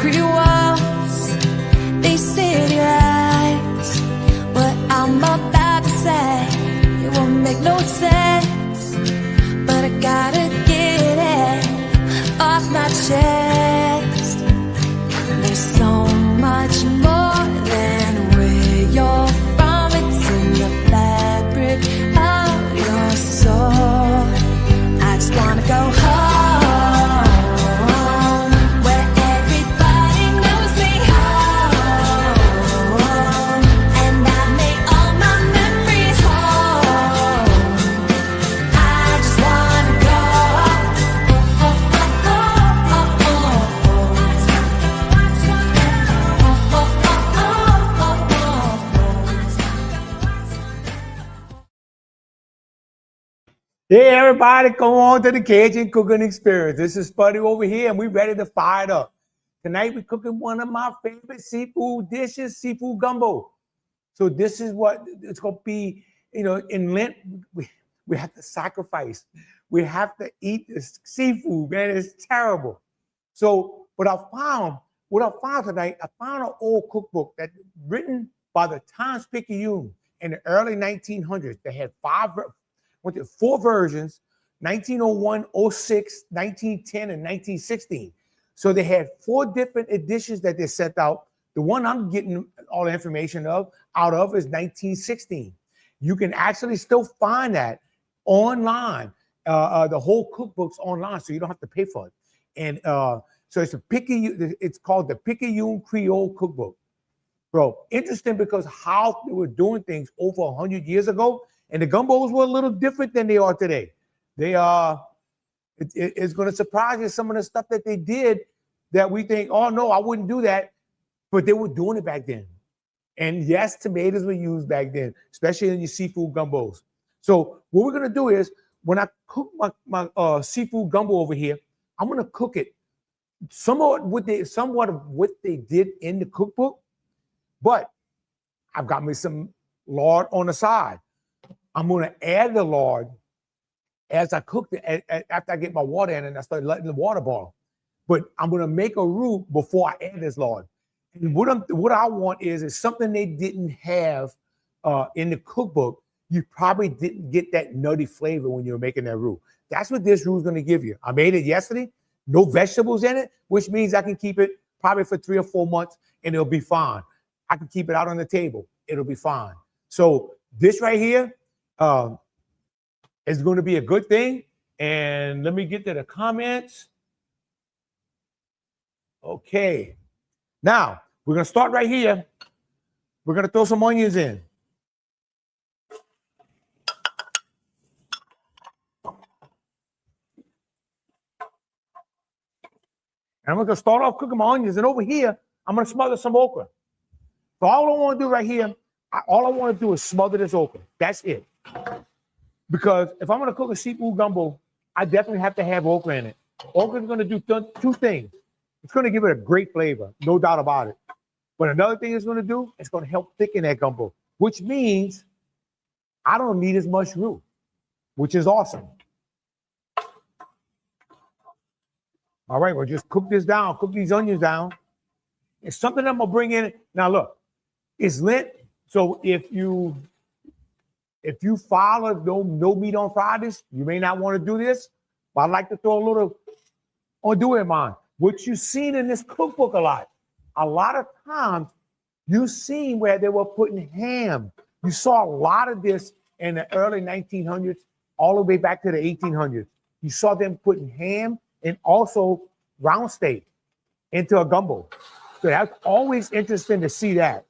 pretty walls, they city lights. What I'm about to say, it won't make no sense, but I gotta get it off my chest. There's so much more than where you're from. It's in the fabric of your soul. I just wanna go home, where everybody knows me home, and I make all my memories home. I just wanna go Hey everybody, come on to the Cajun Cooking Experience. This is Spuddy over here, and we're ready to fire it up. Tonight we're cooking one of my favorite seafood dishes, seafood gumbo. So this is what it's gonna be. You know, in Lent, we have to sacrifice. We have to eat this seafood, man. It's terrible. So what I found tonight, I found an old cookbook that written by the Times-Picayune in the early 1900s. They had four versions: 1901, 06, 1910, and 1916. So they had four different editions that they sent out. The one I'm getting all the information out of is 1916. You can actually still find that online. The whole cookbook's online, so you don't have to pay for it. And so it's called the Picayune Creole Cookbook. Bro, interesting because how they were doing things over 100 years ago. And the gumbos were a little different than they are today. They are, it's going to surprise you, some of the stuff that they did that we think, oh no, I wouldn't do that. But they were doing it back then. And yes, tomatoes were used back then, especially in your seafood gumbos. So what we're going to do is, when I cook my seafood gumbo over here, I'm going to cook it somewhat of what they did in the cookbook. But I've got me some lard on the side. I'm going to add the lard as I cook it, after I get my water in and I start letting the water boil. But I'm going to make a roux before I add this lard. And what I want is something they didn't have in the cookbook. You probably didn't get that nutty flavor when you were making that roux. That's what this roux is going to give you. I made it yesterday, no vegetables in it, which means I can keep it probably for 3 or 4 months and it'll be fine. I can keep it out on the table. It'll be fine. So this right here, is going to be a good thing. And let me get to the comments. Okay. Now, we're going to start right here. We're going to throw some onions in. And I'm going to start off cooking my onions. And over here, I'm going to smother some okra. So all I want to do right here, all I want to do is smother this okra. That's it. Because if I'm going to cook a seafood gumbo, I definitely have to have okra in it. Okra is going to do two things. It's going to give it a great flavor, no doubt about it. But another thing it's going to do, it's going to help thicken that gumbo, which means I don't need as much roux, which is awesome. All right, we'll just cook this down, cook these onions down. It's something I'm going to bring in. Now, look, it's Lent. So if you follow no meat on Fridays, you may not want to do this, but I like to throw a little do in mind. What you've seen in this cookbook a lot of times you've seen where they were putting ham. You saw a lot of this in the early 1900s, all the way back to the 1800s. You saw them putting ham and also round steak into a gumbo. So that's always interesting to see that.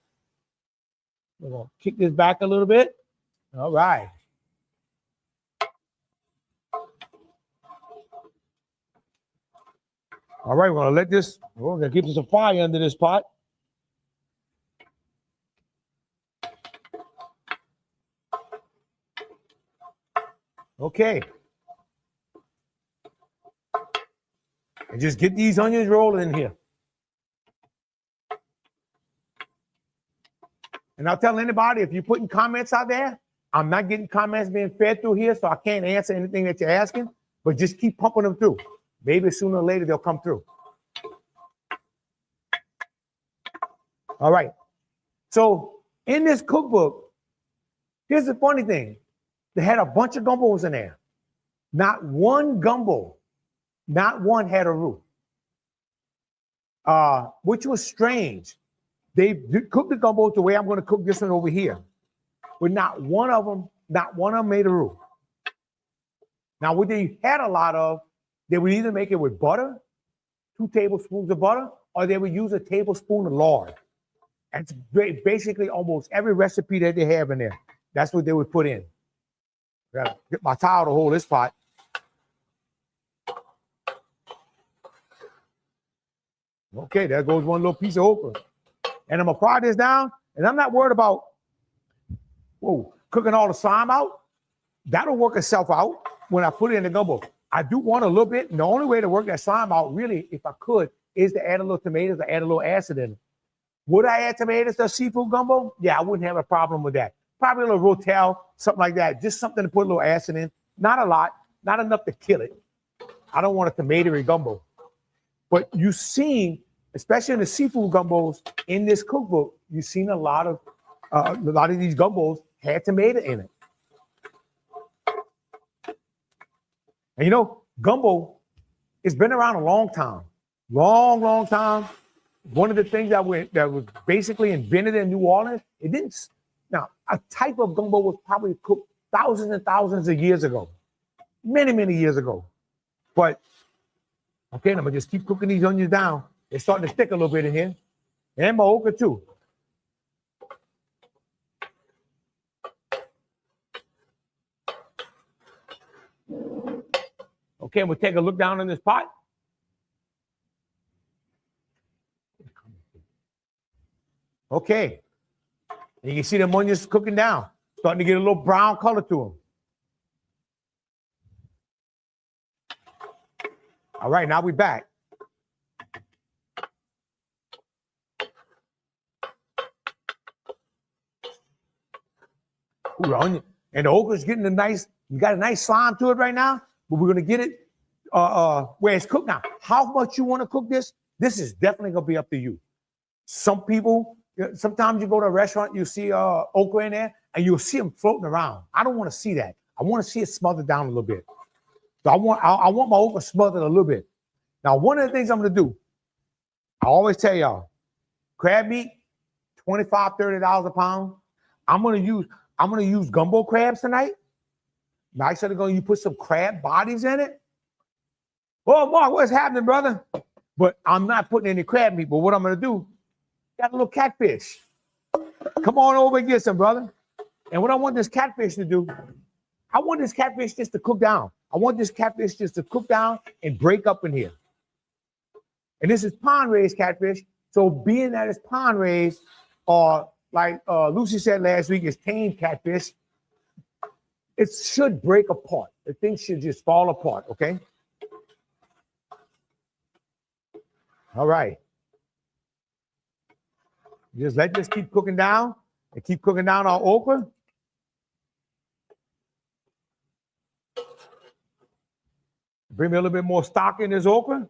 We're going to kick this back a little bit. All right. All right, we're going to let this, we're going to keep some fire under this pot. Okay. And just get these onions rolling in here. And I'll tell anybody, if you're putting comments out there, I'm not getting comments being fed through here, so I can't answer anything that you're asking, but just keep pumping them through. Maybe sooner or later they'll come through. All right. So in this cookbook, here's the funny thing. They had a bunch of gumbos in there. Not one gumbo, not one had a roux, which was strange. They cooked the gumbo the way I'm going to cook this one over here. But not one of them made a roux. Now, what they had a lot of, they would either make it with butter, 2 tablespoons of butter, or they would use a tablespoon of lard. That's basically almost every recipe that they have in there. That's what they would put in. Gotta get my towel to hold this pot. Okay, there goes one little piece of okra. And I'm gonna fry this down, and I'm not worried about cooking all the slime out. That'll work itself out when I put it in the gumbo. I do want a little bit, and the only way to work that slime out, really, if I could, is to add a little tomatoes or add a little acid in it. Would I add tomatoes to seafood gumbo? Yeah, I wouldn't have a problem with that. Probably a little rotel, something like that. Just something to put a little acid in. Not a lot, not enough to kill it. I don't want a tomatoey gumbo. But you've seen, especially in the seafood gumbos in this cookbook, you've seen a lot of these gumbos had tomato in it. And you know, gumbo, it's been around a long time. Long time. One of the things that was basically invented in New Orleans, now, a type of gumbo was probably cooked thousands and thousands of years ago. Many years ago. But, okay, I'm going to just keep cooking these onions down. They're starting to stick a little bit in here. And my okra, too. Okay, we'll take a look down in this pot. Okay. And you can see the onions cooking down, starting to get a little brown color to them. All right, now we're back. Ooh, the onion. And the okra's getting you got a nice slime to it right now, but we're gonna get it where it's cooked now. How much you want to cook this? This is definitely gonna be up to you. Some people, sometimes you go to a restaurant, you see okra in there, and you'll see them floating around. I don't want to see that. I want to see it smothered down a little bit. So I want my okra smothered a little bit. Now, one of the things I'm going to do, I always tell y'all, crab meat, $25, $30 a pound. I'm going to use gumbo crabs tonight. Now, I said you put some crab bodies in it. Oh, Mark, what's happening, brother? But I'm not putting any crab meat. But what I'm going to do, got a little catfish. Come on over and get some, brother. And what I want this catfish to do, I want this catfish just to cook down. I want this catfish just to cook down and break up in here. And this is pond-raised catfish. So being that it's pond-raised, or like Lucy said last week, it's tame catfish, it should break apart. The thing should just fall apart, okay? All right. Just let this keep cooking down and keep cooking down our okra. Bring me a little bit more stock in this okra.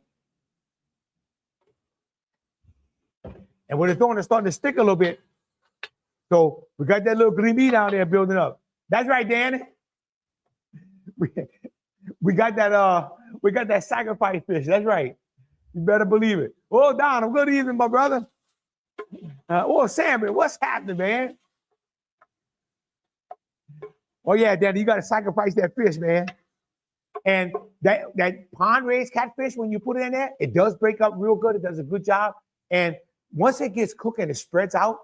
And what it's doing is starting to stick a little bit. So we got that little green meat down there building up. That's right, Danny. We got that sacrifice fish. That's right. You better believe it. Oh, Don, I'm good evening, my brother. Sammy, what's happening, man? Oh, yeah, Danny, you got to sacrifice that fish, man. And that pond-raised catfish, when you put it in there, it does break up real good. It does a good job. And once it gets cooked and it spreads out,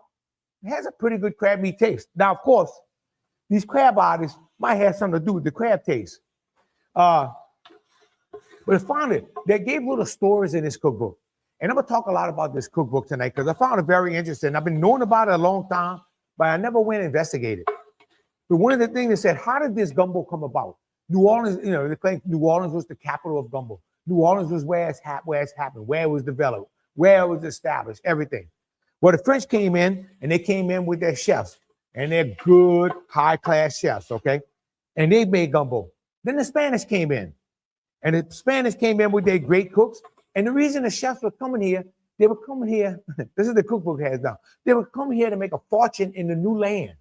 it has a pretty good crab meat taste. Now, of course, these crab bodies might have something to do with the crab taste. But I found it. They gave little stories in this cookbook. And I'm going to talk a lot about this cookbook tonight because I found it very interesting. I've been knowing about it a long time, but I never went and investigated. But one of the things they said, how did this gumbo come about? New Orleans, they claim New Orleans was the capital of gumbo. New Orleans was where it's happened, where it was developed, where it was established, everything. Well, the French came in, and they came in with their chefs, and they're good, high-class chefs, okay? And they made gumbo. Then the Spanish came in, and the Spanish came in with their great cooks. And the reason the chefs were coming here, They were coming here. This is the cookbook has now. They were coming here to make a fortune in the new land.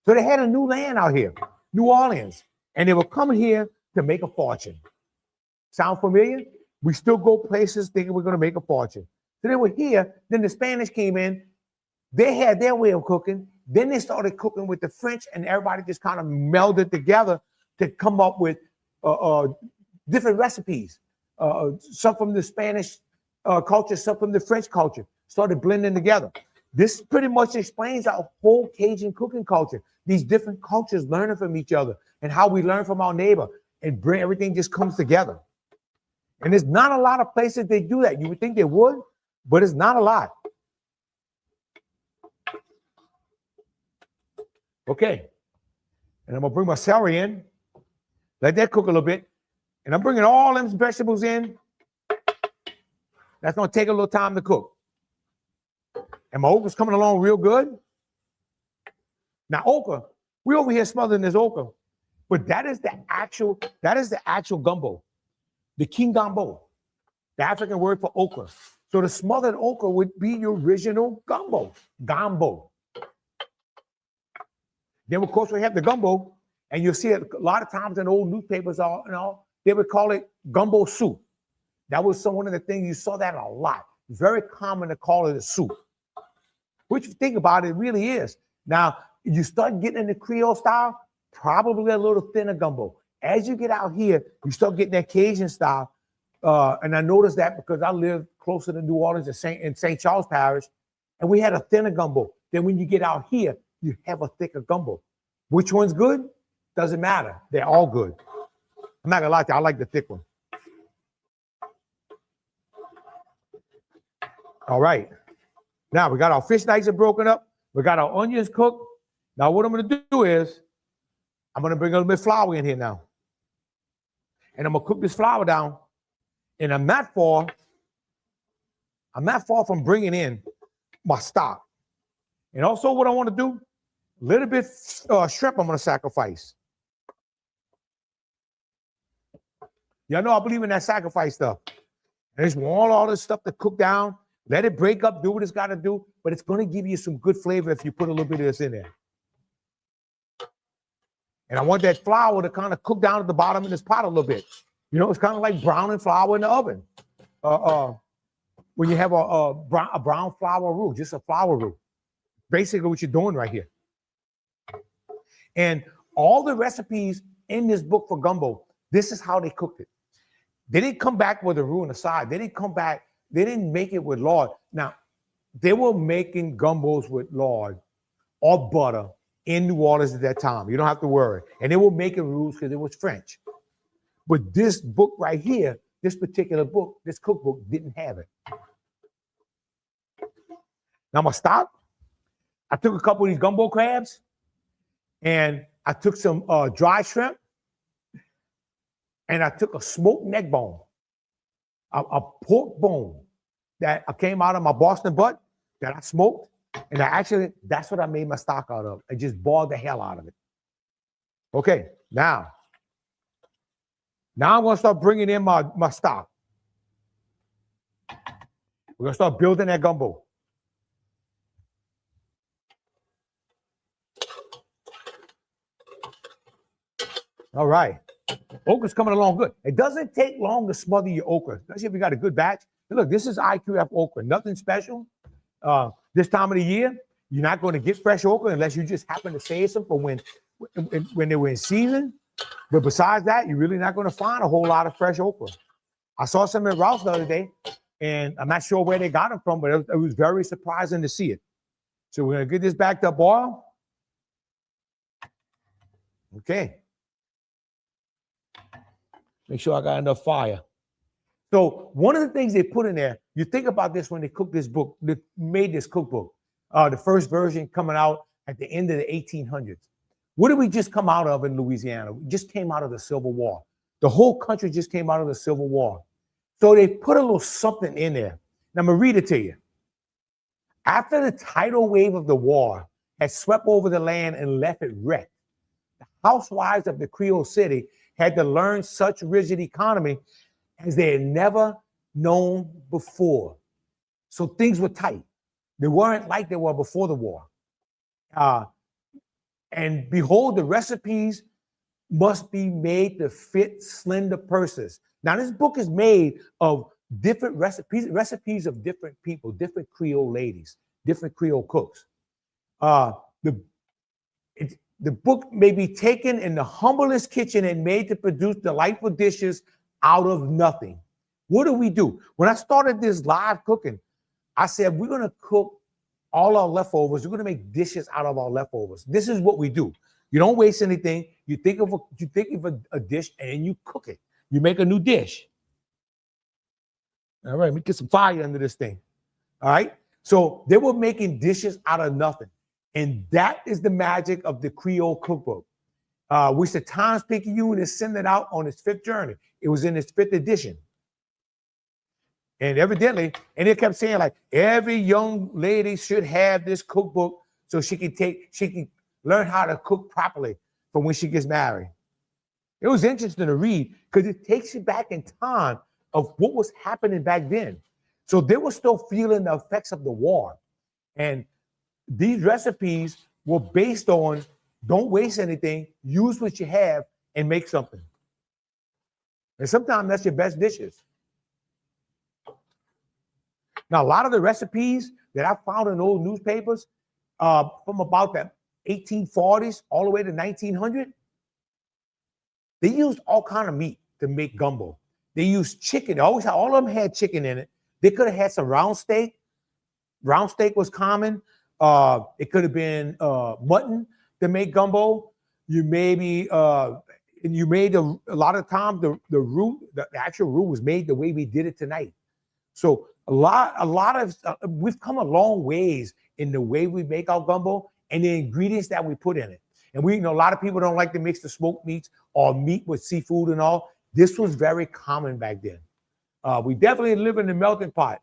So they had a new land out here, New Orleans, and they were coming here to make a fortune. Sound familiar? We still go places thinking we're going to make a fortune. So they were here. Then the Spanish came in. They had their way of cooking. Then they started cooking with the French, and everybody just kind of melded together to come up with different recipes. Some from the Spanish culture, some from the French culture, started blending together. This pretty much explains our whole Cajun cooking culture. These different cultures learning from each other and how we learn from our neighbor, and bring everything just comes together. And there's not a lot of places they do that. You would think they would, but it's not a lot. Okay, and I'm gonna bring my celery in, let that cook a little bit, and I'm bringing all them vegetables in. That's gonna take a little time to cook. And my okra's coming along real good. Now okra, we over here smothering this okra, but that is the actual gumbo, the king gumbo, the African word for okra. So the smothered okra would be your original gumbo. Then, of course, we have the gumbo, and you'll see it a lot of times in old newspapers, they would call it gumbo soup. That was one of the things you saw that a lot. Very common to call it a soup. Which, if you think about it, it really is. Now, you start getting in the Creole style, probably a little thinner gumbo. As you get out here, you start getting that Cajun style. And I noticed that because I live closer to New Orleans in St. Charles Parish, and we had a thinner gumbo. Then when you get out here, you have a thicker gumbo. Which one's good? Doesn't matter. They're all good. I'm not gonna lie to you, I like the thick one. All right. Now we got our fish nice and broken up. We got our onions cooked. Now what I'm gonna do is, I'm gonna bring a little bit of flour in here now. And I'm gonna cook this flour down. And I'm not far from bringing in my stock. And also what I wanna do, a little bit shrimp I'm gonna sacrifice. Y'all know I believe in that sacrifice stuff. I just want all this stuff to cook down, let it break up, do what it's gotta do, but it's gonna give you some good flavor if you put a little bit of this in there. And I want that flour to kind of cook down at the bottom of this pot a little bit. You know, it's kind of like browning flour in the oven. When you have a brown flour roux, just a flour roux. Basically what you're doing right here. And all the recipes in this book for gumbo, this is how they cooked it. They didn't come back with a roux on the side. They didn't make it with lard. Now, they were making gumbos with lard or butter in New Orleans at that time. You don't have to worry. And they were making roux because it was French. But this book right here, this particular book, this cookbook didn't have it. Now I'm gonna stop. I took a couple of these gumbo crabs and I took some dry shrimp and I took a smoked neck bone, a pork bone that came out of my Boston butt that I smoked. And that's what I made my stock out of. I just boiled the hell out of it. Okay, now I'm gonna start bringing in my stock. We're gonna start building that gumbo. All right, okra's coming along good. It doesn't take long to smother your okra, especially if you got a good batch. And look, this is IQF okra, nothing special. This time of the year, you're not going to get fresh okra unless you just happen to save some for when they were in season. But besides that, you're really not going to find a whole lot of fresh okra. I saw some at Ralph's the other day, and I'm not sure where they got them from, but it was very surprising to see it. So we're going to get this back to boil. Okay. Make sure I got enough fire. So one of the things they put in there, you think about this when they cooked this book, they made this cookbook, the first version coming out at the end of the 1800s. What did we just come out of in Louisiana? We just came out of the Civil War. The whole country just came out of the Civil War. So they put a little something in there. Now I'm gonna read it to you. After the tidal wave of the war had swept over the land and left it wrecked, the housewives of the Creole city had to learn such rigid economy as they had never known before. So things were tight. They weren't like they were before the war. And behold, the recipes must be made to fit slender purses. Now, this book is made of different recipes of different people, different Creole ladies, different Creole cooks. The book may be taken in the humblest kitchen and made to produce delightful dishes out of nothing. What do? When I started this live cooking, I said, we're going to cook all our leftovers. We're going to make dishes out of our leftovers. This is what we do. You don't waste anything. You think of a dish and then you cook it. You make a new dish. All right, let me get some fire under this thing. All right. So they were making dishes out of nothing. And that is the magic of the Creole cookbook, which the Times-Picayune is sending out on its 5th journey. It was in its 5th edition. And evidently, and it kept saying like every young lady should have this cookbook so she can learn how to cook properly for when she gets married. It was interesting to read because it takes you back in time of what was happening back then. So they were still feeling the effects of the war. And these recipes were based on don't waste anything, use what you have and make something. And sometimes that's your best dishes. Now, a lot of the recipes that I found in old newspapers from about the 1840s all the way to 1900, they used all kind of meat to make gumbo. They used chicken. All of them had chicken in it. They could have had some round steak. Round steak was common. It could have been mutton to make gumbo. You maybe and you made a lot of times the roux, the actual roux was made the way we did it tonight. So a lot of we've come a long ways in the way we make our gumbo and the ingredients that we put in it. And we, you know, a lot of people don't like to mix the smoked meats or meat with seafood and all. This was very common back then. We definitely live in the melting pot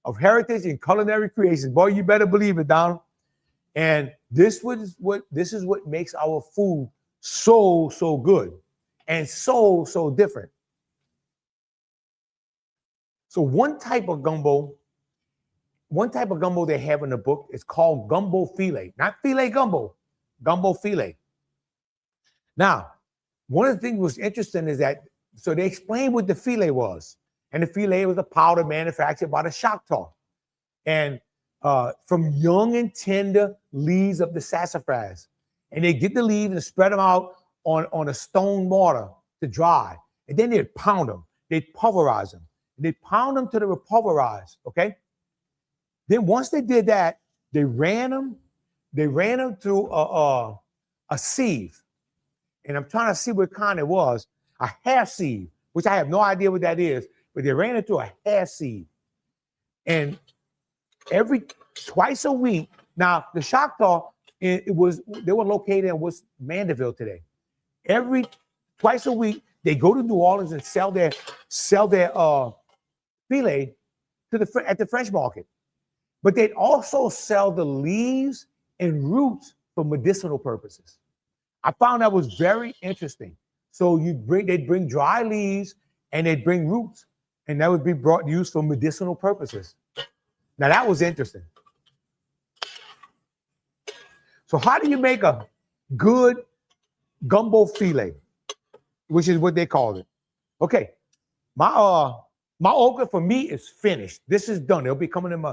of heritage and culinary creation. Boy, you better believe it, Donald. And this is what makes our food so good and so different. So one type of gumbo they have in the book is called gumbo filet, not filet gumbo, gumbo filet. Now, one of the things that was interesting is that, so they explained what the filet was. And the filet was a powder manufactured by the Choctaw. And from young and tender leaves of the sassafras. And they get the leaves and spread them out on a stone mortar to dry. And then they'd pound them. They'd pulverize them. And they'd pound them till they were pulverized, okay? Then once they did that, they ran them through a sieve. And I'm trying to see what kind it was. A hair sieve, which I have no idea what that is, but they ran it through a hair sieve. And twice a week, now the Choctaw, they were located in what's Mandeville today. Twice a week, they go to New Orleans and sell their filet at the French market. But they'd also sell the leaves and roots for medicinal purposes. I found that was very interesting. So they'd bring dry leaves and they'd bring roots, and that would be used for medicinal purposes. Now that was interesting. So how do you make a good gumbo filet, which is what they called it? Okay, my okra for me is finished. This is done. It'll be coming in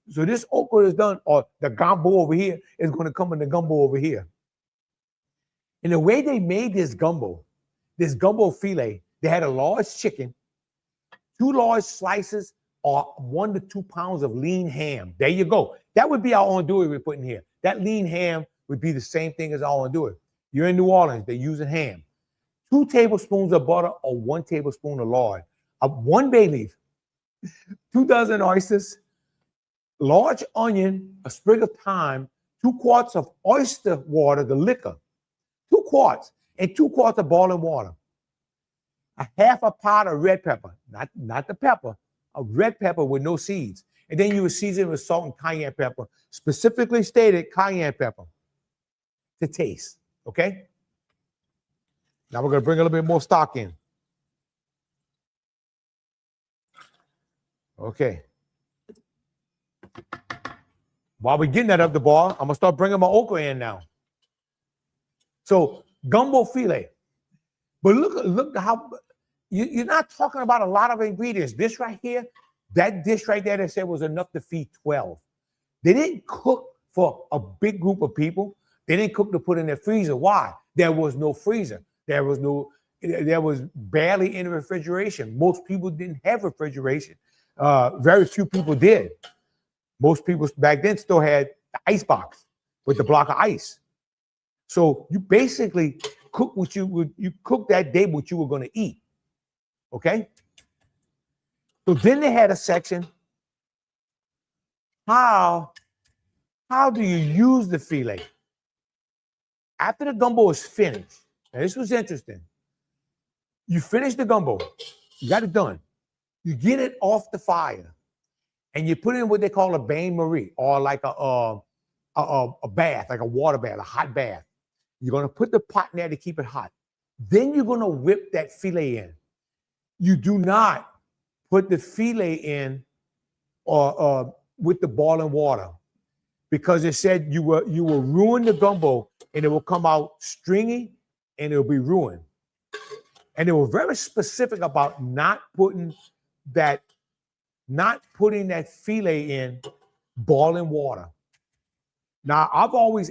so this okra is done, or the gumbo over here is going to come in the gumbo over here. And the way they made this gumbo filet, they had a large chicken, 2 large slices, or 1 to 2 pounds of lean ham. There you go. That would be our andouille we're putting here. That lean ham would be the same thing as our andouille. You're in New Orleans, they're using ham. 2 tablespoons of butter or 1 tablespoon of lard. 1 bay leaf, 2 dozen oysters, large onion, a sprig of thyme, 2 quarts of oyster water, the liquor, 2 quarts, and 2 quarts of boiling water. A half a pot of red pepper, not the pepper, a red pepper with no seeds. And then you would season it with salt and cayenne pepper, specifically stated cayenne pepper to taste, okay? Now we're gonna bring a little bit more stock in. Okay. While we're getting that up the bar, I'm gonna start bringing my okra in now. So gumbo filet. But look how you're not talking about a lot of ingredients. This right here, that dish right there, they said was enough to feed 12. They didn't cook for a big group of people. They didn't cook to put in their freezer. Why? There was no freezer. There was barely any refrigeration. Most people didn't have refrigeration. Very few people did. Most people back then still had the ice box with the block of ice. So you basically cook you cook that day what you were going to eat. Okay? So then they had a section. How do you use the filet? After the gumbo is finished, now this was interesting. You finish the gumbo, you got it done. You get it off the fire, and you put in what they call a bain-marie, or like a bath, like a water bath, a hot bath. You're gonna put the pot in there to keep it hot. Then you're gonna whip that filet in. You do not put the filet in or with the boiling water, because it said you will ruin the gumbo and it will come out stringy and it'll be ruined. And they were very specific about not putting that filet in boiling water. Now, I've always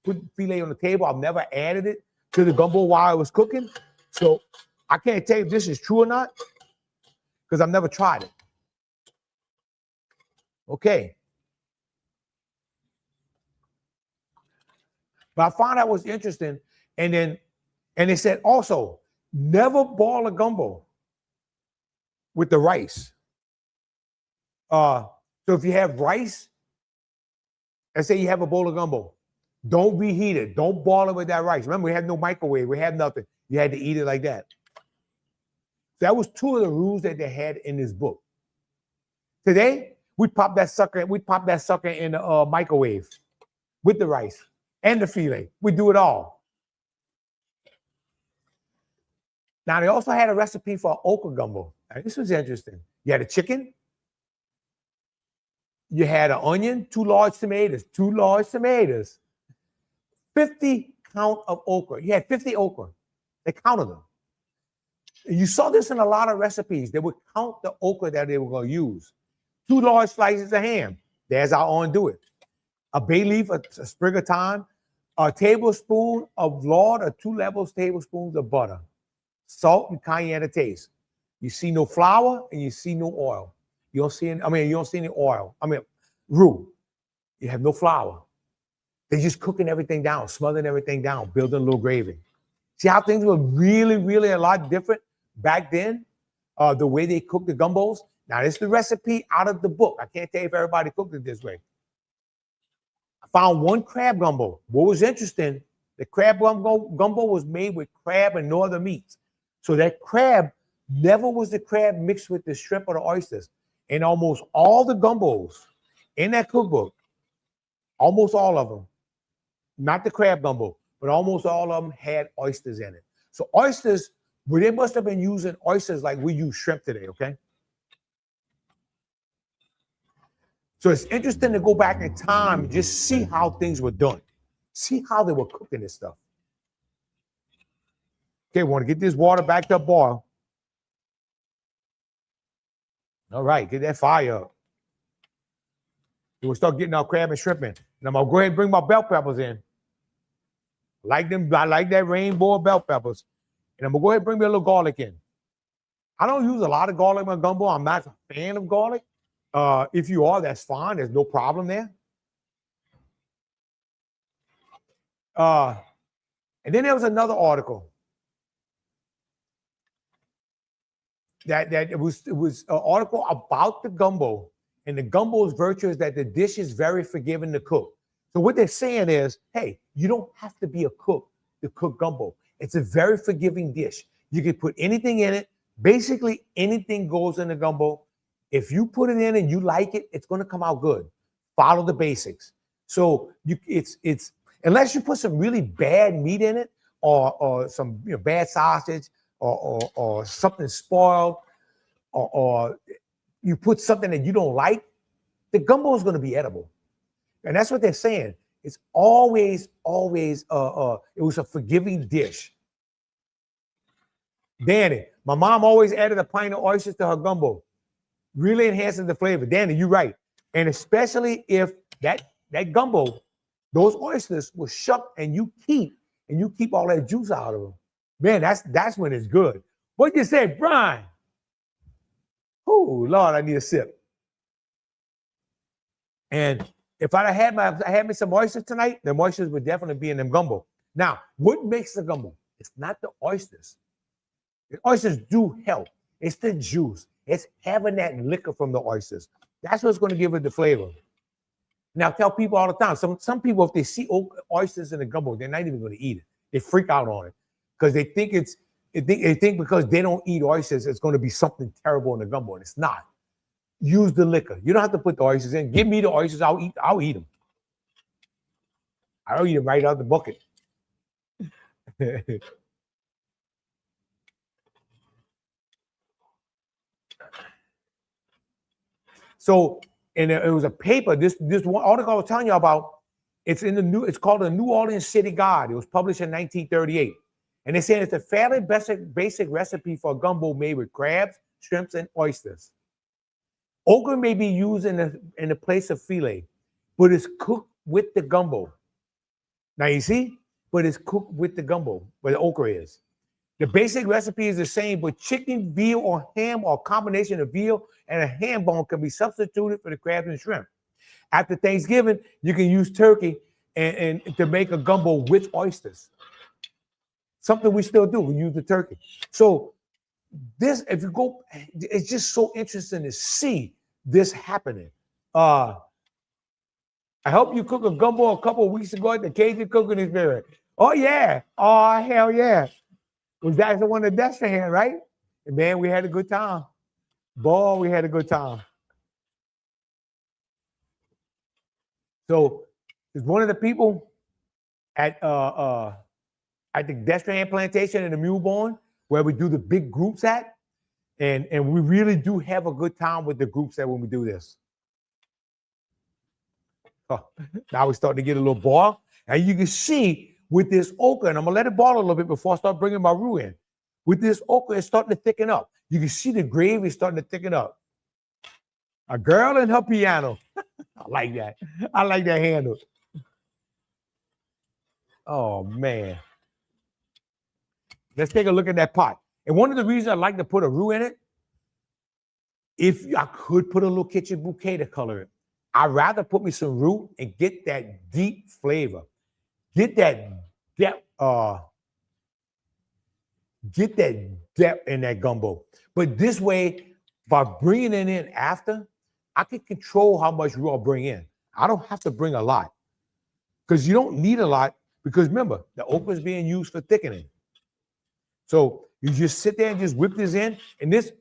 put filet on the table. I've never added it to the gumbo while I was cooking. So I can't tell you if this is true or not, because I've never tried it. Okay. But I found that was interesting. And they said also, never boil a gumbo with the rice. So if you have rice, let's say you have a bowl of gumbo, don't reheat it. Don't boil it with that rice. Remember, we had no microwave. We had nothing. You had to eat it like that. That was two of the rules that they had in this book. Today, we pop that sucker in the microwave with the rice and the filet. We do it all. Now, they also had a recipe for okra gumbo. Now, this was interesting. You had a chicken. You had an onion, 2 large tomatoes, 50 count of okra. You had 50 okra. They counted them. You saw this in a lot of recipes. They would count the okra that they were going to use. 2 large slices of ham. There's our undo it. A bay leaf, a sprig of thyme, a tablespoon of lard, or 2 tablespoons of butter. Salt and cayenne to taste. You see no flour and you see no oil. You don't see any oil. Roux. You have no flour. They're just cooking everything down, smothering everything down, building a little gravy. See how things were really, really a lot different back then? The way they cooked the gumbos. Now, this is the recipe out of the book. I can't tell you if everybody cooked it this way. I found one crab gumbo. What was interesting, the crab gumbo was made with crab and no other meats. So that crab never was the crab mixed with the shrimp or the oysters. And almost all the gumbos in that cookbook, almost all of them, not the crab gumbo, but almost all of them had oysters in it. So oysters, well, they must have been using oysters like we use shrimp today, okay? So it's interesting to go back in time and just see how things were done. See how they were cooking this stuff. Okay, we want to get this water back to boil. All right, get that fire up. We'll start getting our crab and shrimp in. And I'm going to go ahead and bring my bell peppers in. I like that rainbow bell peppers. And I'm going to go ahead and bring me a little garlic in. I don't use a lot of garlic in my gumbo. I'm not a fan of garlic. If you are, that's fine. There's no problem there. And then there was another article that it was an article about the gumbo, and the gumbo's virtue is that the dish is very forgiving to cook. So what they're saying is, hey, you don't have to be a cook to cook gumbo. It's a very forgiving dish. You can put anything in it. Basically, anything goes in the gumbo. If you put it in and you like it, it's going to come out good. Follow the basics. So it's unless you put some really bad meat in it, or some bad sausage, or something spoiled, or you put something that you don't like, the gumbo is going to be edible. And that's what they're saying. It's always, it was a forgiving dish. Danny, my mom always added a pint of oysters to her gumbo. Really enhancing the flavor. Danny, you're right. And especially if that gumbo, those oysters were shucked and you keep all that juice out of them. Man, that's when it's good. What you say, Brian? Oh, Lord, I need a sip. And if I had me some oysters tonight, the oysters would definitely be in them gumbo. Now, what makes the gumbo? It's not the oysters. The oysters do help. It's the juice. It's having that liquor from the oysters. That's what's going to give it the flavor. Now, I tell people all the time, some people, if they see oysters in the gumbo, they're not even going to eat it. They freak out on it because they think they think because they don't eat oysters, it's going to be something terrible in the gumbo, and it's not. Use the liquor. You don't have to put the oysters in. Give me the oysters. I'll eat them. I'll eat them right out of the bucket. So, and it was a paper. This one article I was telling you about. It's called the New Orleans City Guide. It was published in 1938, and they say it's a fairly basic recipe for a gumbo made with crabs, shrimps, and oysters. Okra may be used in the place of filet, but it's cooked with the gumbo. Now you see, but it's cooked with the gumbo, where the okra is. The basic recipe is the same, but chicken, veal, or ham, or a combination of veal and a ham bone can be substituted for the crabs and shrimp. After Thanksgiving, you can use turkey and to make a gumbo with oysters. Something we still do. We use the turkey. So this, if you go, it's just so interesting to see this happening. I hope you cook a gumbo a couple of weeks ago at the Cajun Cooking Experience. Oh yeah. Oh hell yeah. Was that the one at Destrehan, right? And man, we had a good time. Boy, we had a good time. So there's one of the people at the Destrehan plantation in the Mulebourne where we do the big groups at. And we really do have a good time with the groups that when we do this. Oh, now we're starting to get a little boil. And you can see with this okra, and I'm gonna let it boil a little bit before I start bringing my roux in. With this okra, it's starting to thicken up. You can see the gravy starting to thicken up. A girl and her piano. I like that. I like that handle. Oh man. Let's take a look at that pot. And one of the reasons I like to put a roux in it, if I could put a little kitchen bouquet to color it, I'd rather put me some roux and get that deep flavor. Get that depth in that gumbo. But this way, by bringing it in after, I can control how much roux I'll bring in. I don't have to bring a lot because you don't need a lot because remember, the okra is being used for thickening. So you just sit there and just whip this in. And this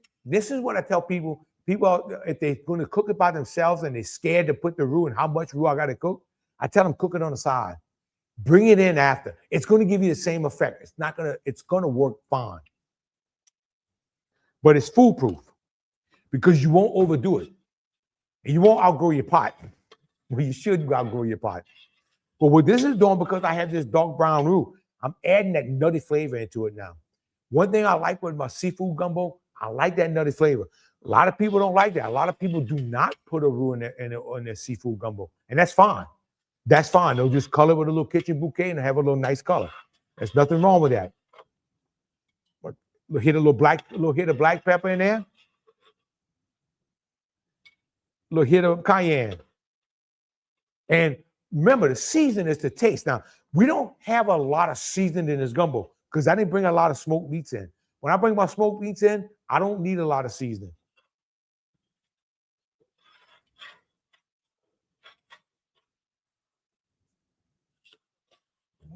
is what I tell people. People, if they're going to cook it by themselves and they're scared to put the roux and how much roux I got to cook, I tell them cook it on the side. Bring it in after. It's going to give you the same effect. It's going to work fine. But it's foolproof because you won't overdo it. And you won't outgrow your pot. Well, you should outgrow your pot. But what this is doing, because I have this dark brown roux, I'm adding that nutty flavor into it now. One thing I like with my seafood gumbo, I like that nutty flavor. A lot of people don't like that. A lot of people do not put a roux in their seafood gumbo. And that's fine. That's fine. They'll just color with a little kitchen bouquet and have a little nice color. There's nothing wrong with that. But hit a little hit of black pepper in there. A little hit of cayenne. And remember, the season is the taste. Now, we don't have a lot of seasoning in this gumbo because I didn't bring a lot of smoked meats in. When I bring my smoked meats in, I don't need a lot of seasoning.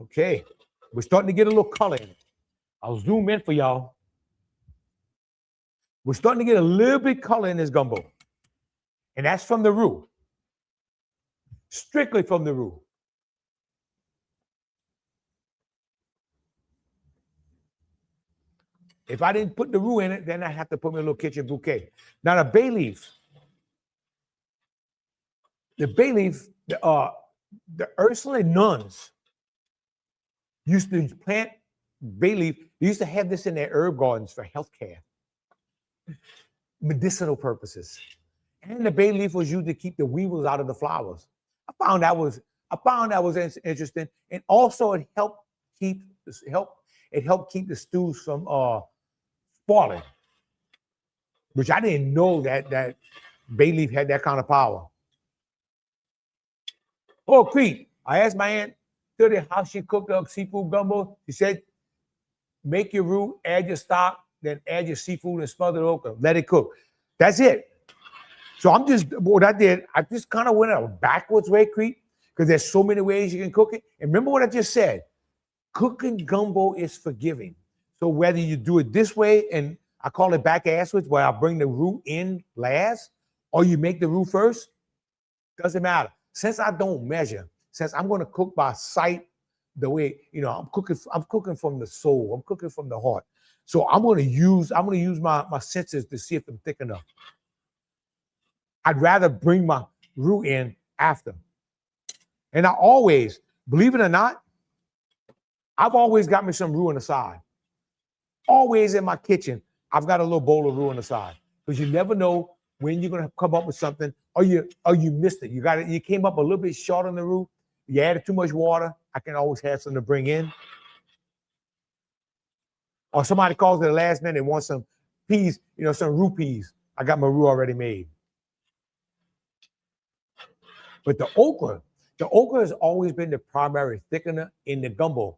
Okay, we're starting to get a little color in it. I'll zoom in for y'all. We're starting to get a little bit color in this gumbo. And that's from the roux. Strictly from the roux. If I didn't put the roux in it, then I have to put me a little kitchen bouquet. Now the bay leaf. the bay leaf, the Ursuline nuns used to plant bay leaf. They used to have this in their herb gardens for healthcare, medicinal purposes. And the bay leaf was used to keep the weevils out of the flowers. I found that was interesting, and also it helped keep the stews from falling, which I didn't know that bay leaf had that kind of power. Oh, Crete, I asked my aunt today how she cooked up seafood gumbo. She said, make your roux, add your stock, then add your seafood and smothered okra. Let it cook. That's it. So what I did, I just kind of went a backwards way, Crete, because there's so many ways you can cook it. And remember what I just said, cooking gumbo is forgiving. So whether you do it this way, and I call it back-asswards, where I bring the roux in last, or you make the roux first, doesn't matter. Since I don't measure, since I'm going to cook by sight, the way, I'm cooking from the soul, I'm cooking from the heart. So I'm going to use my senses to see if I'm thick enough. I'd rather bring my roux in after. And I always, believe it or not, I've always got me some roux on the side. Always in my kitchen, I've got a little bowl of roux on the side, because you never know when you're gonna come up with something, or you missed it. You came up a little bit short on the roux. You added too much water. I can always have something to bring in. Or somebody calls at the last minute and wants some peas, some roux peas. I got my roux already made. But the okra has always been the primary thickener in the gumbo.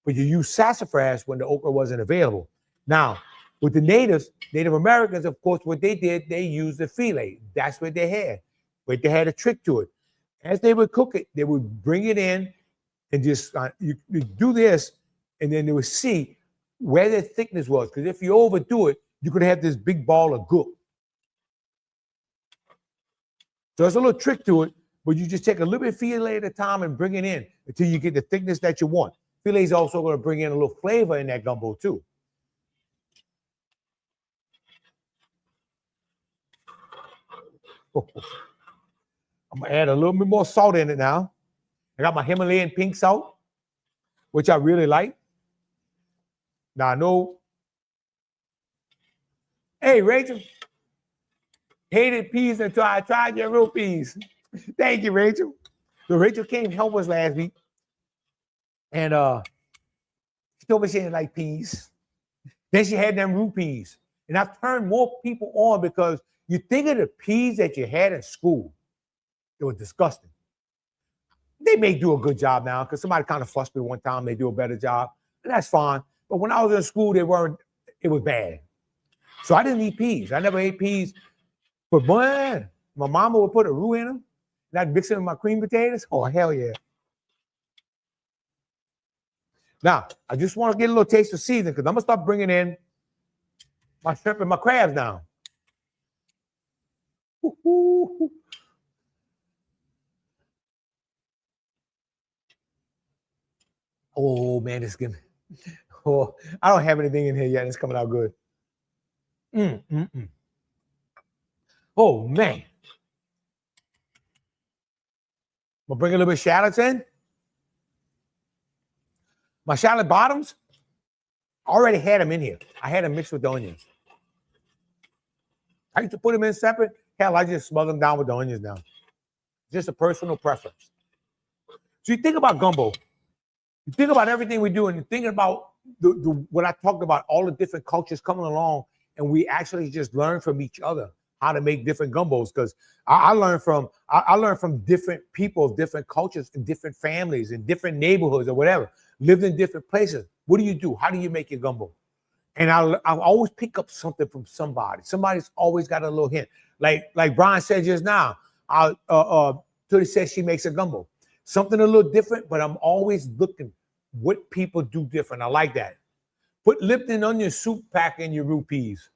But you use sassafras when the okra wasn't available. Now, with the Native Americans, of course, what they did, they used the filet. That's what they had. But they had a trick to it. As they would cook it, they would bring it in and just you do this, and then they would see where the thickness was. Because if you overdo it, you could have this big ball of gook. So there's a little trick to it, but you just take a little bit of filet at a time and bring it in until you get the thickness that you want. Filet is also going to bring in a little flavor in that gumbo too. I'm going to add a little bit more salt in it now. I got my Himalayan pink salt, which I really like. Now I know. Hey, Rachel. Hated peas until I tried your real peas. Thank you, Rachel. So Rachel came help us last week. And she told me she didn't like peas. Then she had them roux peas. And I've turned more people on, because you think of the peas that you had in school. They were disgusting. They may do a good job now, because somebody kind of fussed me one time. They do a better job. And that's fine. But when I was in school, it was bad. So I didn't eat peas. I never ate peas. But man, my mama would put a roux in them, and I'd mix it with my cream potatoes. Oh, hell yeah. Now, I just want to get a little taste of seasoning, because I'm going to start bringing in my shrimp and my crabs now. Oh, man, it's good. Oh, I don't have anything in here yet. It's coming out good. Oh, man. We'll bring a little bit of shallots in. My shallot bottoms, I already had them in here. I had them mixed with the onions. I used to put them in separate. Hell, I just smother them down with the onions now. Just a personal preference. So you think about gumbo. You think about everything we do, and you think about what I talked about, all the different cultures coming along, and we actually just learn from each other how to make different gumbos. Because I learned from different people, different cultures, and different families, and different neighborhoods or whatever. Lived in different places. What do you do? How do you make your gumbo? And I'll always pick up something from somebody. Somebody's always got a little hint. Like Brian said just now, Tootie says she makes a gumbo. Something a little different, but I'm always looking what people do different. I like that. Put Lipton onion soup pack in your roux peas.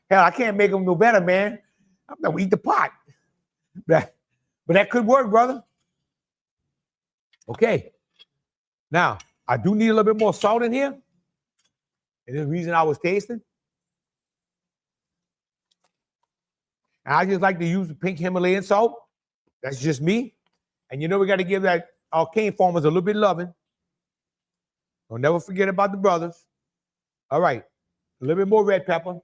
Hell, I can't make them no better, man. I'm gonna eat the pot. But that could work, brother. Okay. Now, I do need a little bit more salt in here. And the reason I was tasting. And I just like to use the pink Himalayan salt. That's just me. And you know we got to give that our cane farmers a little bit of loving. Don't never forget about the brothers. All right. A little bit more red pepper.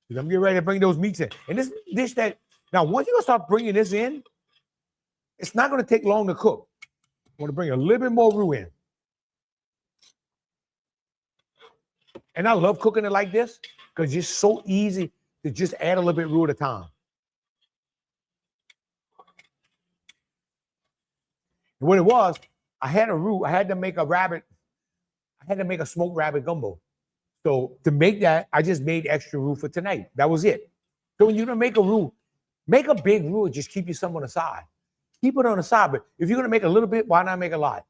I'm getting ready to bring those meats in. And this dish that, now once you're going to start bringing this in, it's not going to take long to cook. I'm going to bring a little bit more roux in. And I love cooking it like this because it's so easy to just add a little bit of roux at a time. And what it was, I had a roux. I had to make a smoked rabbit gumbo. So to make that, I just made extra roux for tonight. That was it. So when you're gonna make a roux, make a big roux and just keep you some on the side. Keep it on the side, but if you're gonna make a little bit, why not make a lot?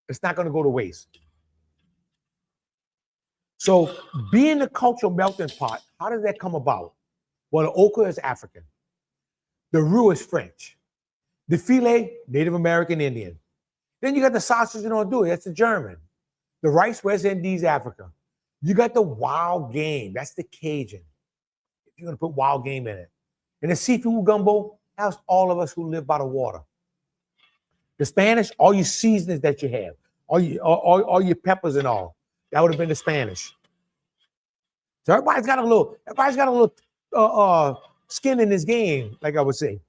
It's not gonna go to waste. So being the cultural melting pot, how does that come about? Well, the okra is African. The roux is French. The filet, Native American Indian. Then you got the sausage and andouille, that's the German. The rice, West Indies, Africa. You got the wild game, that's the Cajun. If you're gonna put wild game in it. And the seafood gumbo, that's all of us who live by the water. The Spanish, all your seasonings that you have, all your peppers and all, that would have been the Spanish. So everybody's got a little skin in this game, like I would say.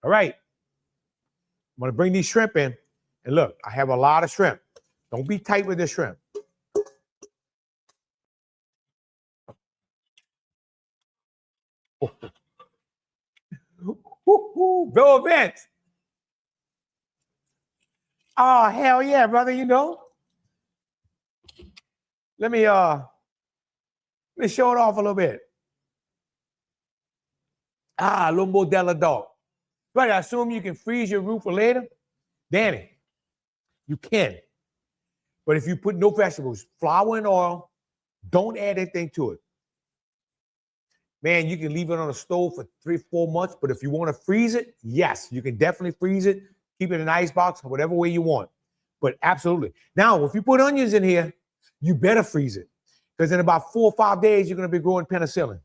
All right, I'm gonna bring these shrimp in, and look, I have a lot of shrimp. Don't be tight with this shrimp. Bill Vince. Oh, hell yeah, brother, you know. Let me show it off a little bit. A little more Della dog. Right, I assume you can freeze your roux for later. Danny, you can. But if you put no vegetables, flour and oil, don't add anything to it. Man, you can leave it on the stove for 3-4 months, but if you want to freeze it, yes, you can definitely freeze it. Keep it in an ice box, whatever way you want. But absolutely. Now, if you put onions in here, you better freeze it. Because in about 4 or 5 days, you're going to be growing penicillin.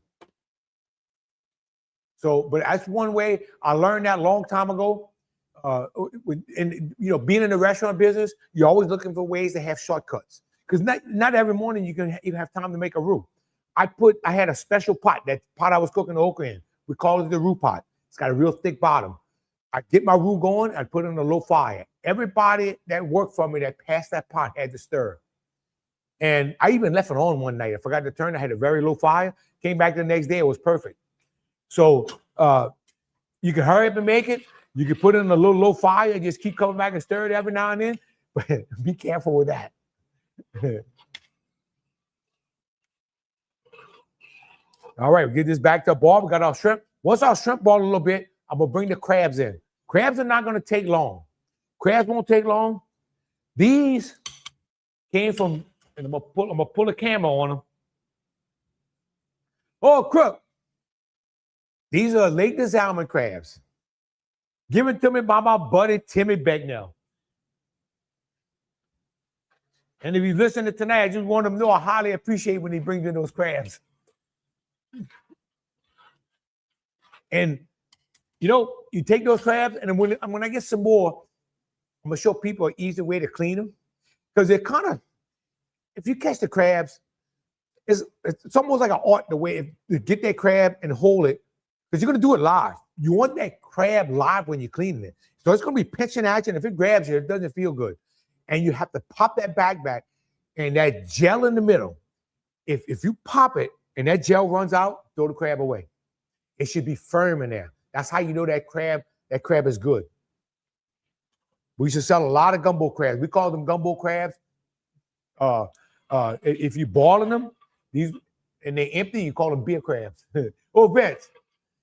So, but that's one way. I learned that a long time ago. And you know, being in the restaurant business, you're always looking for ways to have shortcuts. Because not every morning you can have time to make a roux. I had a special pot, that pot I was cooking the okra in. We call it the roux pot. It's got a real thick bottom. I get my roux going, I put it on a low fire. Everybody that worked for me that passed that pot had to stir. And I even left it on one night. I forgot to turn. I had a very low fire. Came back the next day, it was perfect. So you can hurry up and make it. You can put it on a little low fire and just keep coming back and stir it every now and then. But be careful with that. All right, we'll get this back to a boil. We got our shrimp. Once our shrimp boil a little bit, I'm going to bring the crabs in. Crabs are not going to take long. Crabs won't take long. These came from, and I'm going to pull a camera on them. Oh, crook. These are Lake Salmon crabs. Given to me by my buddy, Timmy Becknell. And if you listen to tonight, I just want him to know I highly appreciate when he brings in those crabs. And, you know, you take those crabs, and when I get some more, I'm going to show people an easy way to clean them. Because they're kind of, if you catch the crabs, it's almost like an art the way to get that crab and hold it. Because you're going to do it live. You want that crab live when you're cleaning it. So it's going to be pinching at you, and if it grabs you, it doesn't feel good. And you have to pop that bag back, and that gel in the middle, if you pop it and that gel runs out, throw the crab away. It should be firm in there. That's how you know that crab is good. We used to sell a lot of gumbo crabs. We call them gumbo crabs. If you're boiling them, these and they're empty, you call them beer crabs. Oh, Vince,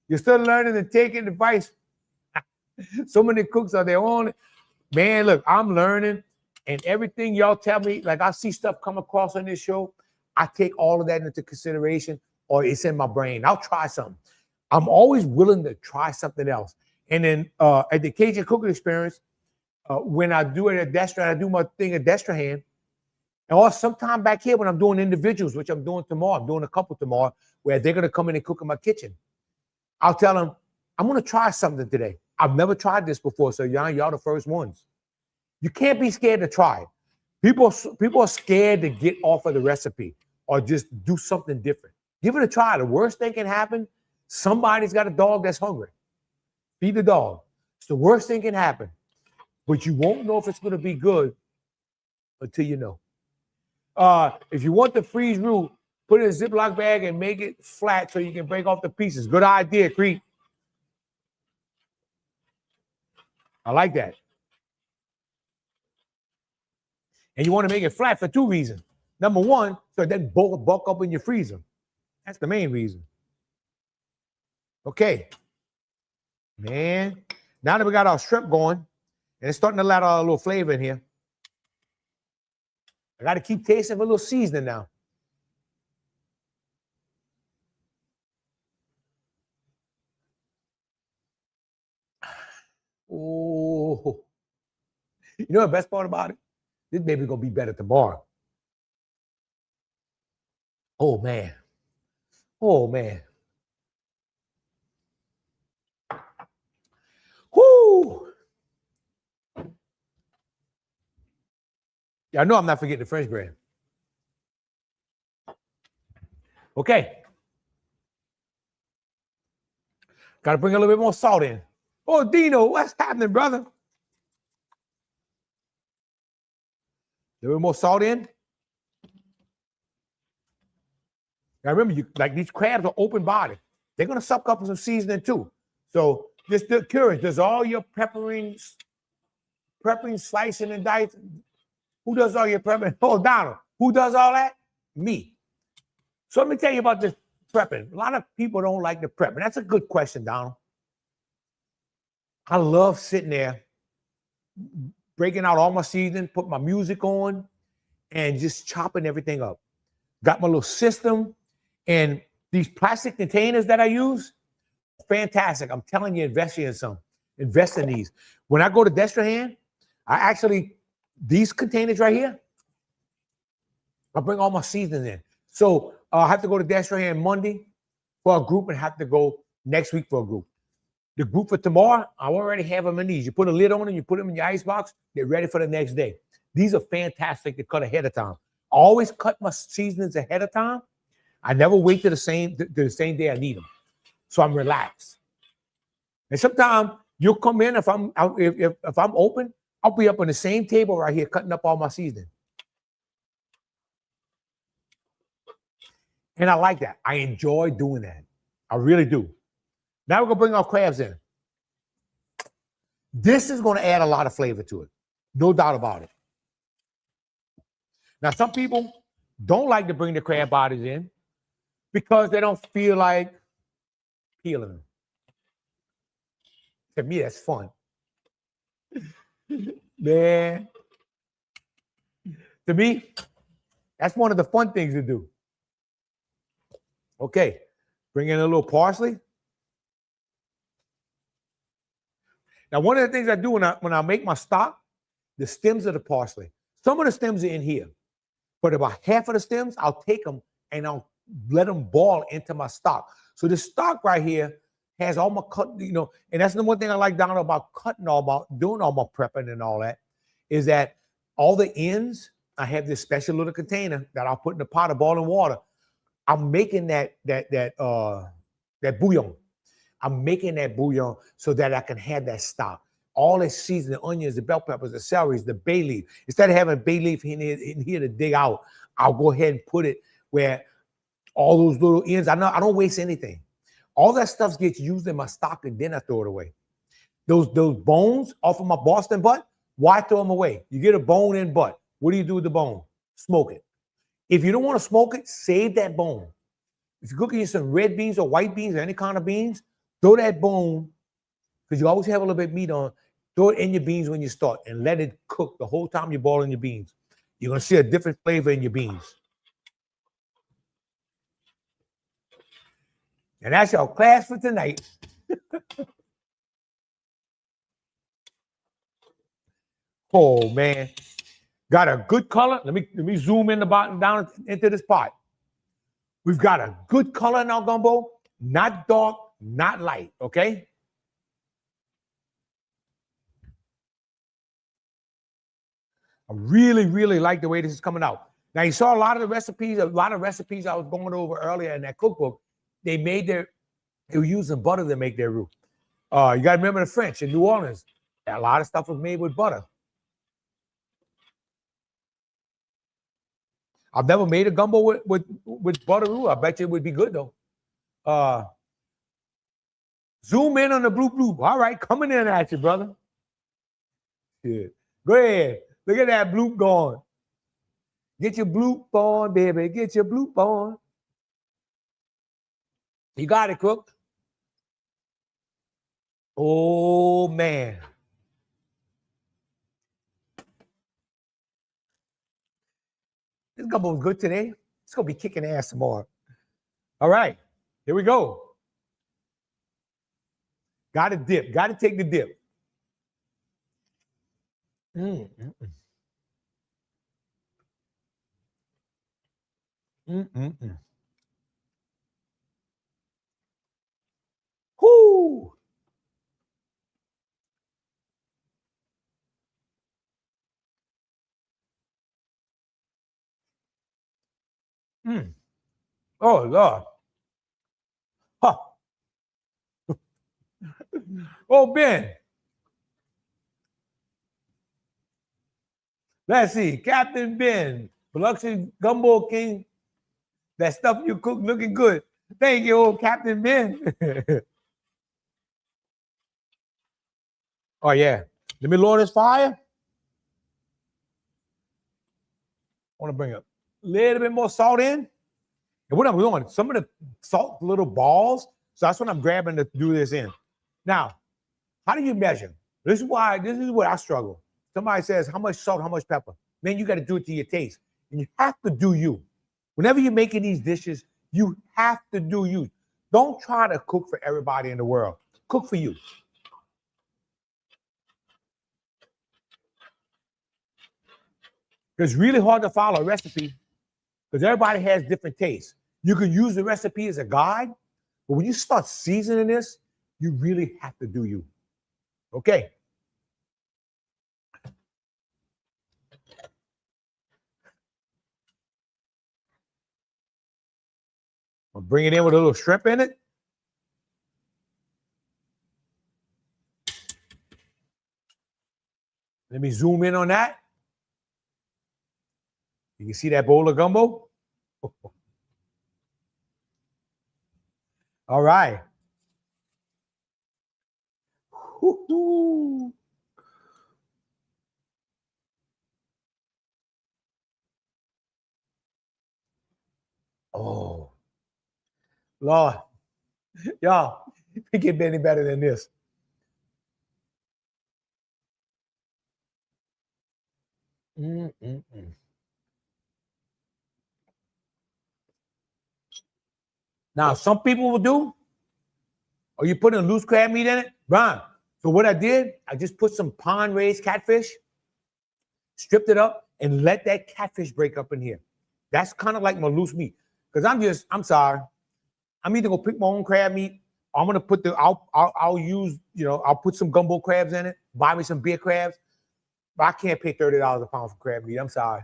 you're still learning and taking advice. So many cooks are their own. Man, look, I'm learning, and everything y'all tell me, like I see stuff come across on this show, I take all of that into consideration, or it's in my brain. I'll try something. I'm always willing to try something else. And then at the Cajun Cooking Experience, when I do it at Destra, I do my thing at Destrehan. Or sometime back here when I'm doing individuals, which I'm doing tomorrow. I'm doing a couple tomorrow where they're going to come in and cook in my kitchen. I'll tell them, I'm going to try something today. I've never tried this before, so y'all the first ones. You can't be scared to try it. People are scared to get off of the recipe or just do something different. Give it a try. The worst thing can happen, somebody's got a dog that's hungry. Feed the dog. It's the worst thing can happen. But you won't know if it's going to be good until you know. If you want the freeze roux, put it in a Ziploc bag and make it flat so you can break off the pieces. Good idea, Creek. I like that. And you want to make it flat for two reasons. Number one, so it doesn't bulk up in your freezer. That's the main reason. Okay. Man, now that we got our shrimp going, and it's starting to let out a little flavor in here, I got to keep tasting for a little seasoning now. Oh, you know the best part about it? This baby's going to be better tomorrow. Oh, man. Oh, man. Whoo! Yeah, I know I'm not forgetting the French bread. Okay. Got to bring a little bit more salt in. Oh, Dino, what's happening, brother? A little bit more salt in. Now remember, like these crabs are open bodied. They're going to suck up some seasoning too. So just curious, does all your prepping, slicing, and dicing? Who does all your prepping? Oh, Donald. Who does all that? Me. So let me tell you about this prepping. A lot of people don't like the prep. And that's a good question, Donald. I love sitting there, breaking out all my seasoning, put my music on, and just chopping everything up. Got my little system, and these plastic containers that I use, fantastic. I'm telling you, invest in some. Invest in these. When I go to Destrehan, these containers right here, I bring all my seasoning in. So I have to go to Destrehan Monday for a group and have to go next week for a group. The group for tomorrow, I already have them in these. You put a lid on them, you put them in your ice box, they're ready for the next day. These are fantastic to cut ahead of time. I always cut my seasonings ahead of time. I never wait to the same day I need them. So I'm relaxed. And sometimes you'll come in, if I'm open, I'll be up on the same table right here cutting up all my seasoning. And I like that. I enjoy doing that. I really do. Now we're going to bring our crabs in. This is going to add a lot of flavor to it. No doubt about it. Now, some people don't like to bring the crab bodies in because they don't feel like peeling them. To me, that's fun. Man. To me, that's one of the fun things to do. Okay. Bring in a little parsley. Now, one of the things I do when I make my stock, the stems of the parsley. Some of the stems are in here, but about half of the stems, I'll take them and I'll let them boil into my stock. So the stock right here has all my cut, and that's the one thing I like down about doing all my prepping and all that, is that all the ends, I have this special little container that I'll put in a pot of boiling water. I'm making that bouillon. I'm making that bouillon so that I can have that stock. All the seasoning, the onions, the bell peppers, the celeries, the bay leaf. Instead of having bay leaf in here to dig out, I'll go ahead and put it where all those little ends, I don't waste anything. All that stuff gets used in my stock and then I throw it away. Those bones off of my Boston butt, why throw them away? You get a bone in butt. What do you do with the bone? Smoke it. If you don't want to smoke it, save that bone. If you're cooking some red beans or white beans or any kind of beans, throw that bone, because you always have a little bit of meat on, throw it in your beans when you start and let it cook the whole time you're boiling your beans. You're going to see a different flavor in your beans. And that's your class for tonight. Oh, man. Got a good color. Let me zoom in the bottom down into this pot. We've got a good color in our gumbo, not dark, not light, okay? really, really like the way this is coming out. Now, you saw a lot of recipes I was going over earlier in that cookbook. They were using butter to make their roux. You got to remember the French in New Orleans. A lot of stuff was made with butter. I've never made a gumbo with butter roux. I bet you it would be good though. Zoom in on the bloop. All right, coming in at you, brother. Yeah. Go ahead. Look at that bloop going. Get your bloop on, baby. Get your bloop on. You got it, cook. Oh, man. This gumbo was good today. It's going to be kicking ass tomorrow. All right. Here we go. Got to dip. Got to take the dip. Whoo! Oh, Lord. Huh. Oh, Ben. Let's see. Captain Ben. Biloxi Gumbo King. That stuff you cook looking good. Thank you, old Captain Ben. Oh, yeah. Let me lower this fire. I want to bring a little bit more salt in. And what I'm doing, some of the salt little balls, so that's what I'm grabbing to do this in. Now, how do you measure? This is where I struggle. Somebody says, how much salt, how much pepper? Man, you got to do it to your taste. And you have to do you. Whenever you're making these dishes, you have to do you. Don't try to cook for everybody in the world. Cook for you. It's really hard to follow a recipe because everybody has different tastes. You can use the recipe as a guide, but when you start seasoning this, you really have to do you. Okay. I'll bring it in with a little shrimp in it. Let me zoom in on that. You can see that bowl of gumbo. All right. Woo-hoo. Oh, Lord. Y'all, it can't get any better than this. Now, some people will do, or you put in loose crab meat in it, Brian. So what I did, I just put some pond-raised catfish, stripped it up, and let that catfish break up in here. That's kind of like my loose meat. Because I'm sorry. I'm either gonna pick my own crab meat, or I'm gonna put I'll use, I'll put some gumbo crabs in it, buy me some beer crabs. But I can't pay $30 a pound for crab meat. I'm sorry.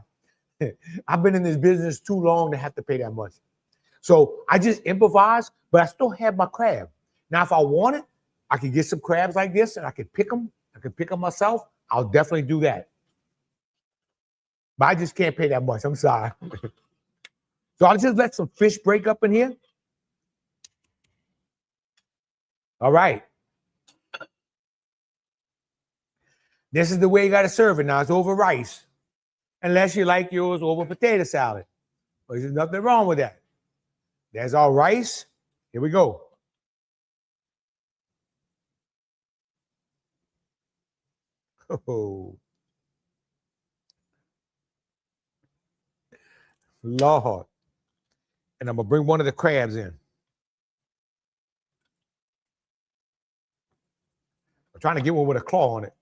I've been in this business too long to have to pay that much. So I just improvise, but I still have my crab. Now, if I want it, I can get some crabs like this and I can pick them. I can pick them myself. I'll definitely do that. But I just can't pay that much. I'm sorry. So I'll just let some fish break up in here. All right. This is the way you got to serve it. Now, it's over rice. Unless you like yours over potato salad. But there's nothing wrong with that. There's our rice. Here we go. Oh, Lord. And I'm going to bring one of the crabs in. I'm trying to get one with a claw on it.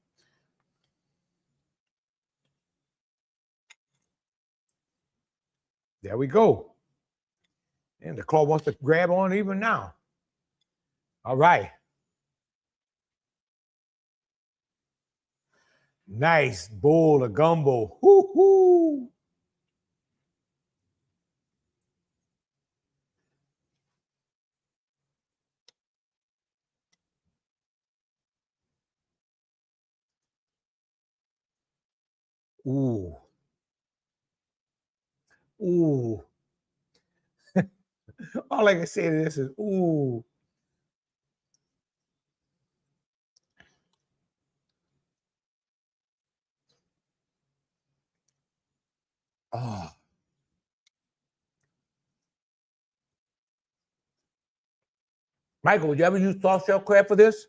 There we go. And the claw wants to grab on even now. All right. Nice bowl of gumbo. Woo-hoo. Ooh. Ooh. All I can say to this is, ooh. Oh. Michael, would you ever use soft shell crab for this?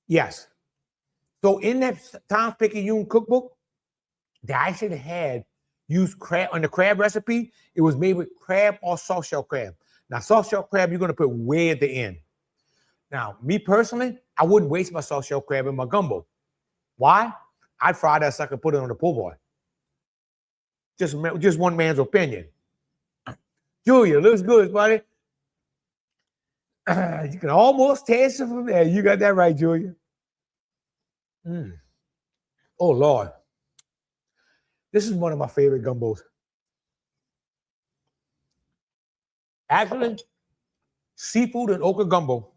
Yes. So in that Tom's Picayune cookbook, they actually had used crab on the crab recipe. It was made with crab or soft shell crab. Now, soft shell crab, you're going to put way at the end. Now, me personally, I wouldn't waste my soft shell crab in my gumbo. Why? I'd fry that sucker, put it on the po' boy. Just one man's opinion. Julia, looks good, buddy. You can almost taste it from there. You got that right, Julia. Oh, Lord. This is one of my favorite gumbos. Actually, seafood and okra gumbo.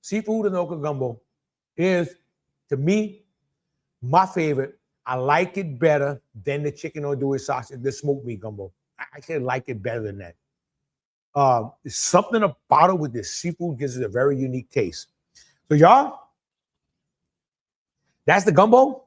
Seafood and okra gumbo is, to me, my favorite. I like it better than the chicken andouille sausage, the smoked meat gumbo. I actually like it better than that. There's something about it with this seafood gives it a very unique taste. So, y'all, that's the gumbo.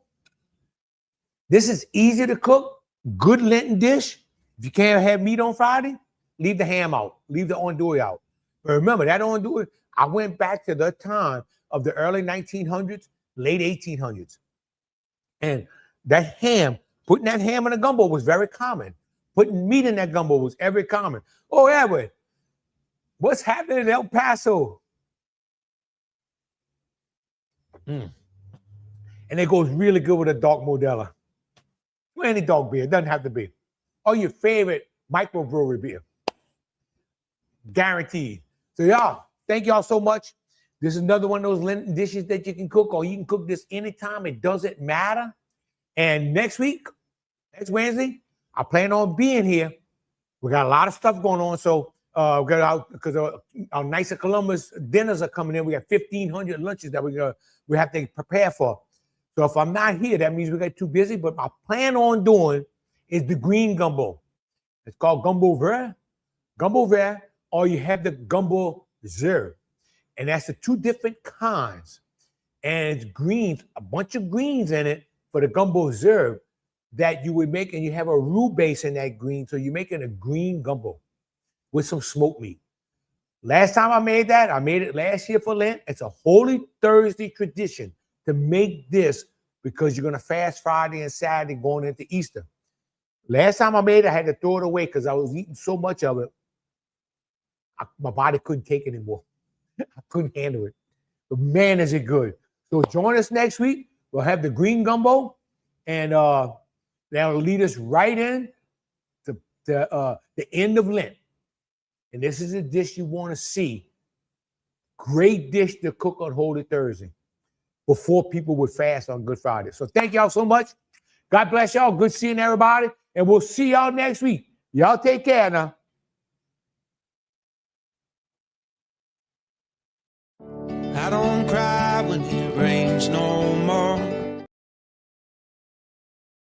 This is easy to cook, good Lenten dish. If you can't have meat on Friday, leave the ham out, leave the andouille out. But remember, that andouille, I went back to the time of the early 1900s, late 1800s. And that ham, putting that ham in a gumbo was very common. Putting meat in that gumbo was very common. Oh, Edward, what's happening in El Paso? And it goes really good with a dark Modelo. Well, any dark beer, it doesn't have to be. Or your favorite microbrewery beer. Guaranteed. So y'all, thank y'all so much. This is another one of those Lenten dishes that you can cook, or you can cook this anytime. It doesn't matter. And next week, next Wednesday, I plan on being here. We got a lot of stuff going on. So we got out because our Knights of Columbus dinners are coming in. We got 1,500 lunches that we have to prepare for. So if I'm not here, that means we got too busy. But I plan on doing is the green gumbo. It's called gumbo vert, or you have the gumbo zero. And that's the two different kinds. And it's greens, a bunch of greens in it for the gumbo zero that you would make, and you have a roux base in that green. So you're making a green gumbo with some smoked meat. Last time I made that, I made it last year for Lent. It's a Holy Thursday tradition to make this because you're going to fast Friday and Saturday going into Easter. Last time I made it, I had to throw it away because I was eating so much of it. My body couldn't take it anymore. I couldn't handle it. But man, is it good. So join us next week. We'll have the green gumbo, and that'll lead us right in to the end of Lent. And this is a dish you want to see. Great dish to cook on Holy Thursday before people would fast on Good Friday. So thank y'all so much. God bless y'all. Good seeing everybody. And we'll see y'all next week. Y'all take care now. I don't cry when it rains no more.